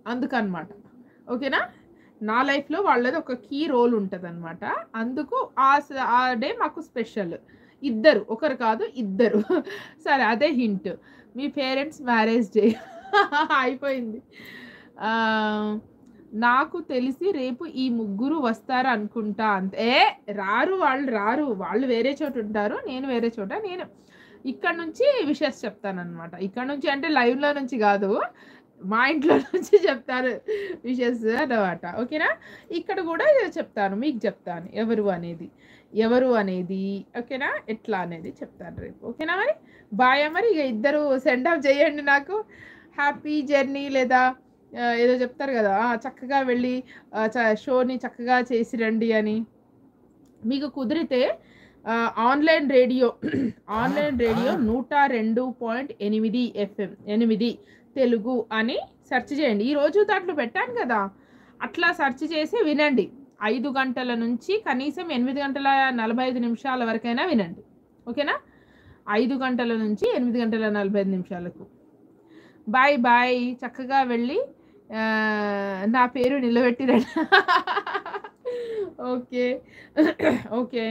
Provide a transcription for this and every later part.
అందుకనమాట. ఓకేనా? నా లైఫ్‌లో వాళ్ళది ఒక కీ రోల్ ఉంటదనమాట. అందుకు ఆ డే మాకు స్పెషల్. ఇద్దరు, ఒకరు కాదు ఇద్దరు. సరే అదే హింట్. మీ పేరెంట్స్ మ్యారేజ్ డే అయిపోయింది. ఆహ్, నాకు తెలిసి రేపు ఈ ముగ్గురు వస్తారనుకుంటా అంతే. రారు వాళ్ళు రారు. వాళ్ళు వేరే చోటుంటారు. నేను వేరే చోట. నేను ఇక్కడ నుంచి విషెస్ చెప్తాననమాట. ఇక్కడ నుంచి అంటే లైవ్‌లో నుంచి గాదు. మా ఇంట్లో నుంచి చెప్తాను విషెస్ అన్నమాట. ఓకేనా? ఇక్కడ గూడా చెప్తాను. మీకు చెప్తాను. ఎవరు అనేది ఓకేనా? ఎట్లా అనేది చెప్తాను రేపు. ఓకేనా మరి? బాయా మరి. ఇగ ఇద్దరు సెండ్ ఆఫ్ చేయండి నాకు. హ్యాపీ జర్నీ లేదా ఏదో చెప్తారు గదా! చక్కగా వెళ్ళి షోని చక్కగా చేసి రండి అని. మీకు కుదిరితే ఆన్‌లైన్ రేడియో 102.8 ఎఫ్ఎం 8 తెలుగు అని సెర్చ్ చేయండి. ఈరోజు దాంట్లో పెట్టాను కదా! అట్లా సెర్చ్ చేసి వినండి. 5 గంటల నుంచి కనీసం 8 గంటల 45 నిమిషాల వరకైనా వినండి. ఓకేనా? 5 గంటల నుంచి 8 గంటల 45 నిమిషాలకు. Bye bye. చక్కగా వెళ్ళి నా పేరు నిలబెట్టిరండి. ఓకే. ఓకే.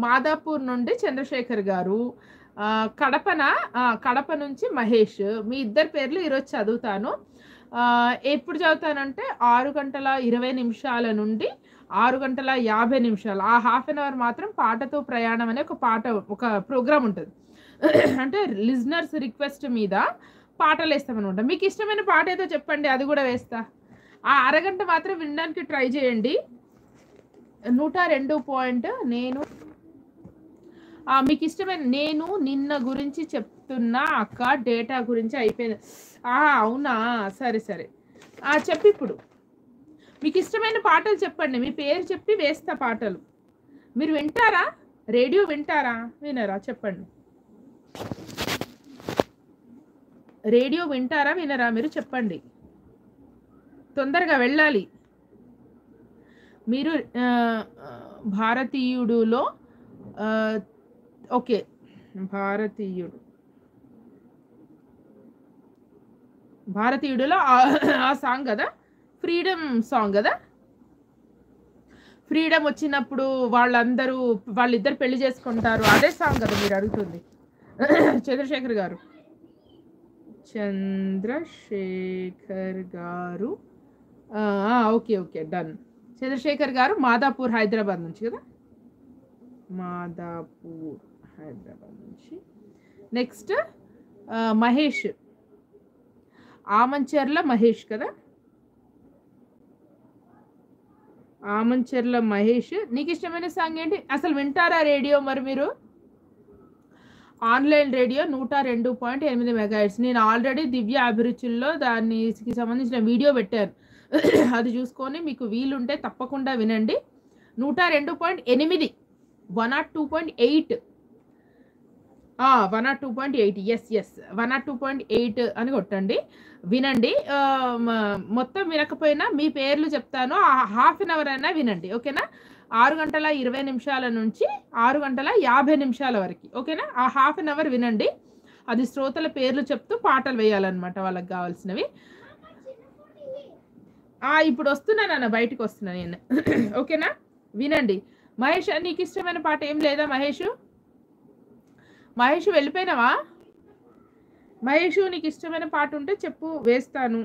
మాదాపూర్ నుండి చంద్రశేఖర్ గారు. కడప నుంచి మహేష్. మీ ఇద్దరి పేర్లు ఈరోజు చదువుతాను. ఎప్పుడు చదువుతానంటే 6:20 నుండి 6:50. ఆ హాఫ్ అన్ అవర్ మాత్రం పాటతో ప్రయాణం అనే ఒక ప్రోగ్రామ్ ఉంటది. అంటే లిజనర్స్ రిక్వెస్ట్ మీద పాటలేస్తామనమాట. మీకు ఇష్టమైన పాట ఏదో చెప్పండి, అది గూడా వేస్తా. ఆ అరగంట మాత్రం వినడానికి ట్రై చేయండి. 102 నేను మీకు ఇష్టమైన నేను నిన్న గురించి చెప్తున్నా అక్క డేటా గురించి అయిపోయింది. అవునా? సరే. చెప్పిప్పుడు. మీకు ఇష్టమైన పాటలు చెప్పండి. మీ పేరు చెప్పి వేస్తా పాటలు. మీరు వింటారా? రేడియో వింటారా? వినరా? చెప్పండి. రేడియో వింటారా? వినరా? మీరు చెప్పండి. తొందరగా వెళ్ళాలి. మీరు భారతీయుడులో ఓకే. భారతీయుడులో ఆ సాంగ్ గదా! ఫ్రీడమ్ సాంగ్ గదా! ఫ్రీడమ్ వచ్చినప్పుడు వాళ్ళిద్దరు పెళ్లి చేసుకుంటారు. అదే సాంగ్ కదా మీరు అడుగుతుంది. చంద్రశేఖర్ గారు. ఓకే. డన్. చంద్రశేఖర్ గారు మాదాపూర్ హైదరాబాద్ నుంచి కదా? మాదాపూర్ హైదరాబాద్ నుంచి. నెక్స్ట్ మహేష్. ఆమంచెర్ల మహేష్ కదా? ఆమంచెర్ల మహేష్. నీకు ఇష్టమైన సాంగ్ ఏంటి? అసలు వింటారా రేడియో మరి మీరు? Online radio 102.8 megahertz. నేను ఆల్రెడీ దివ్య అభిరుచుల్లో దానికి సంబంధించిన వీడియో పెట్టాను. అది చూసుకొని మీకు వీలుంటే తప్పకుండా వినండి. 102.8 102.8 102.8 యెస్ 102.8 అని కొట్టండి. వినండి. మొత్తం వినకపోయినా మీ పేర్లు చెప్తాను. హాఫ్ అన్ అవర్ అయినా వినండి. ఓకేనా? 6:20 నుంచి 6:50 వరకి. ఓకేనా? ఆ హాఫ్ అన్ అవర్ వినండి. అది శ్రోతల పేర్లు చెప్తూ పాటలు వేయాలన్నమాట వాళ్ళకి కావాల్సినవి. ఇప్పుడు వస్తున్నా నాన్న, బయటకు వస్తున్నా నేను. ఓకేనా? వినండి. మహేష్, నీకు ఇష్టమైన పాట ఏం లేదా మహేష్? వెళ్ళిపోయినావా? మహేష్, నీకు ఇష్టమైన పాట ఉంటే చెప్పు, వేస్తాను.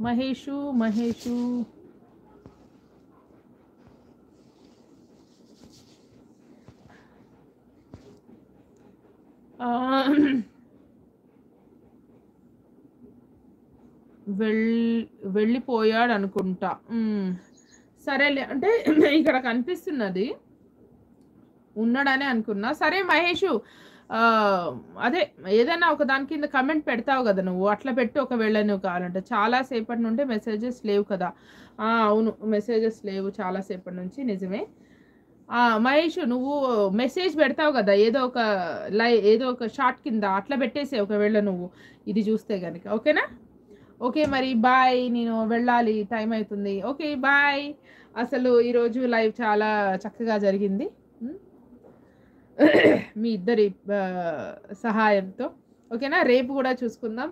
మహేషు వెళ్ళిపోయాడు అనుకుంటా. సరేలే, అంటే ఇక్కడ కనిపిస్తున్నది ఉన్నాడనే అనుకున్నా. సరే మహేషు, అదే ఏదైనా ఒక దాని కింద కమెంట్ పెడతావు కదా నువ్వు, అట్లా పెట్టు ఒకవేళ నువ్వు కావాలంటే. చాలా సేపటి నుండి మెసేజెస్ లేవు కదా? అవును, మెసేజెస్ లేవు చాలా సేపటి నుంచి, నిజమే. మహేష్, నువ్వు మెసేజ్ పెడతావు కదా ఏదో ఒక షార్ట్ కింద, అట్లా పెట్టేసే ఒకవేళ నువ్వు ఇది చూస్తే కనుక. ఓకేనా? ఓకే మరి బాయ్. నేను వెళ్ళాలి, టైం అవుతుంది. Okay bye. అసలు ఈరోజు లైవ్ చాలా చక్కగా జరిగింది మీ ఇద్దరి సహాయంతో. ఓకేనా? రేపు గూడా చూసుకుందాం.